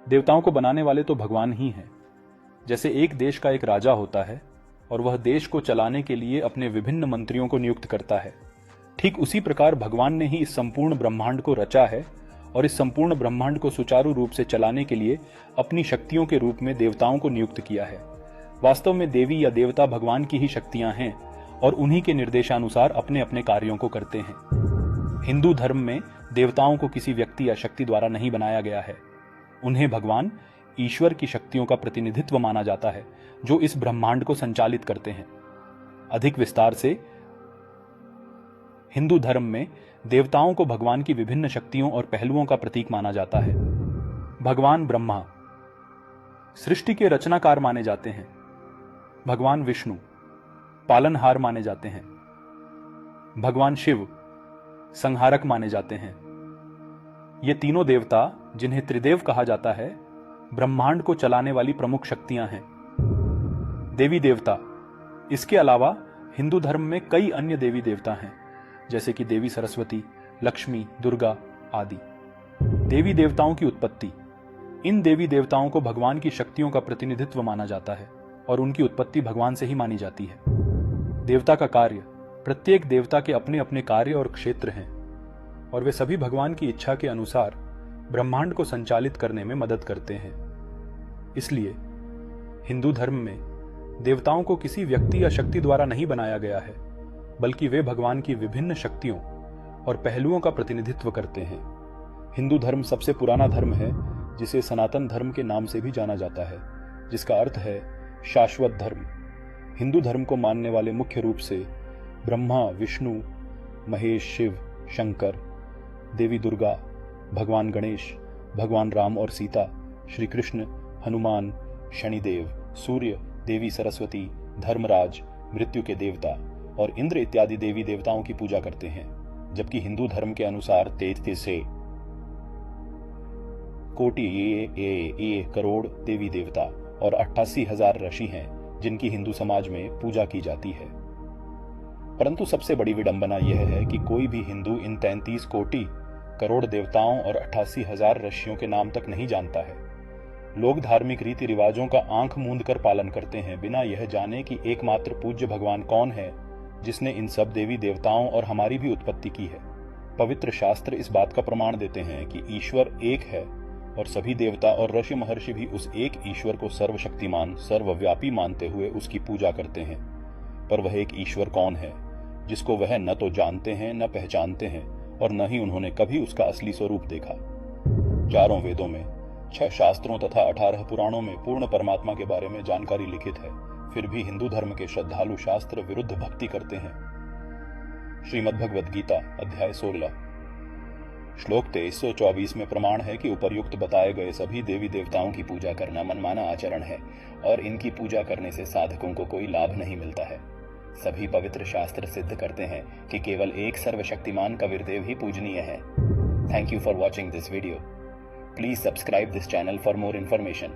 देवताओं को बनाने वाले तो भगवान ही हैं। जैसे एक देश का एक राजा होता है और वह देश को चलाने के लिए अपने विभिन्न मंत्रियों को नियुक्त करता है, ठीक उसी प्रकार भगवान ने ही इस संपूर्ण ब्रह्मांड को रचा है और इस संपूर्ण ब्रह्मांड को सुचारू रूप से चलाने के लिए अपनी शक्तियों के रूप में देवताओं को नियुक्त किया है। वास्तव में देवी या देवता भगवान की ही शक्तियां हैं और उन्हीं के निर्देशानुसार अपने अपने कार्यों को करते हैं। हिंदू धर्म में देवताओं को किसी व्यक्ति या शक्ति द्वारा नहीं बनाया गया है। उन्हें भगवान ईश्वर की शक्तियों का प्रतिनिधित्व माना जाता है जो इस ब्रह्मांड को संचालित करते हैं। अधिक विस्तार से, हिंदू धर्म में देवताओं को भगवान की विभिन्न शक्तियों और पहलुओं का प्रतीक माना जाता है। भगवान ब्रह्मा सृष्टि के रचनाकार माने जाते हैं। भगवान विष्णु पालनहार माने जाते हैं। भगवान शिव संहारक माने जाते हैं। ये तीनों देवता, जिन्हें त्रिदेव कहा जाता है, ब्रह्मांड को चलाने वाली प्रमुख शक्तियां हैं। देवी देवता, इसके अलावा हिंदू धर्म में कई अन्य देवी देवता हैं, जैसे कि देवी सरस्वती, लक्ष्मी, दुर्गा आदि। देवी देवताओं की उत्पत्ति, इन देवी देवताओं को भगवान की शक्तियों का प्रतिनिधित्व माना जाता है और उनकी उत्पत्ति भगवान से ही मानी जाती है। देवता का कार्य, प्रत्येक देवता के अपने अपने कार्य और क्षेत्र हैं और वे सभी भगवान की इच्छा के अनुसार ब्रह्मांड को संचालित करने में मदद करते हैं। इसलिए हिंदू धर्म में देवताओं को किसी व्यक्ति या शक्ति द्वारा नहीं बनाया गया है, बल्कि वे भगवान की विभिन्न शक्तियों और पहलुओं का प्रतिनिधित्व करते हैं। हिंदू धर्म सबसे पुराना धर्म है जिसे सनातन धर्म के नाम से भी जाना जाता है, जिसका अर्थ है शाश्वत धर्म। हिंदू धर्म को मानने वाले मुख्य रूप से ब्रह्मा, विष्णु, महेश, शिव, शंकर, देवी दुर्गा, भगवान गणेश, भगवान राम और सीता, श्री कृष्ण, हनुमान, शनिदेव, सूर्य, देवी सरस्वती, धर्मराज, मृत्यु के देवता और इंद्र इत्यादि देवी देवताओं की पूजा करते हैं। जबकि हिंदू धर्म के अनुसार 33 कोटि ये करोड़ देवी देवता और 88,000 ऋषि हैं जिनकी हिंदू समाज में पूजा की जाती है। परंतु सबसे बड़ी विडंबना यह है कि कोई भी हिंदू इन 33 कोटि करोड़ देवताओं और 88,000 ऋषियों के नाम तक नहीं जानता है। लोग धार्मिक रीति रिवाजों का आंख मूंद कर पालन करते हैं, बिना यह जाने कि एकमात्र पूज्य भगवान कौन है जिसने इन सब देवी देवताओं और हमारी भी उत्पत्ति की है। पवित्र शास्त्र इस बात का प्रमाण देते हैं कि ईश्वर एक है और सभी देवता और ऋषि महर्षि भी उस एक ईश्वर को सर्वशक्तिमान, सर्वव्यापी मानते हुए उसकी पूजा करते हैं। पर वह एक ईश्वर कौन है जिसको वह न तो जानते हैं, न पहचानते हैं और न ही उन्होंने कभी उसका असली स्वरूप देखा। चारों वेदों में, 6 शास्त्रों तथा 18 पुराणों में पूर्ण परमात्मा के बारे में जानकारी लिखित है, फिर भी हिंदू धर्म के श्रद्धालु शास्त्र विरुद्ध भक्ति करते हैं। श्रीमद् भगवद गीता अध्याय 16 श्लोक 2324 में प्रमाण है कि उपर्युक्त बताए गए सभी देवी देवताओं की पूजा करना मनमाना आचरण है और इनकी पूजा करने से साधकों को कोई लाभ नहीं मिलता है। सभी पवित्र शास्त्र सिद्ध करते हैं कि केवल एक सर्वशक्तिमान कबीरदेव ही पूजनीय है। Thank you for watching this video. Please subscribe this channel for more information.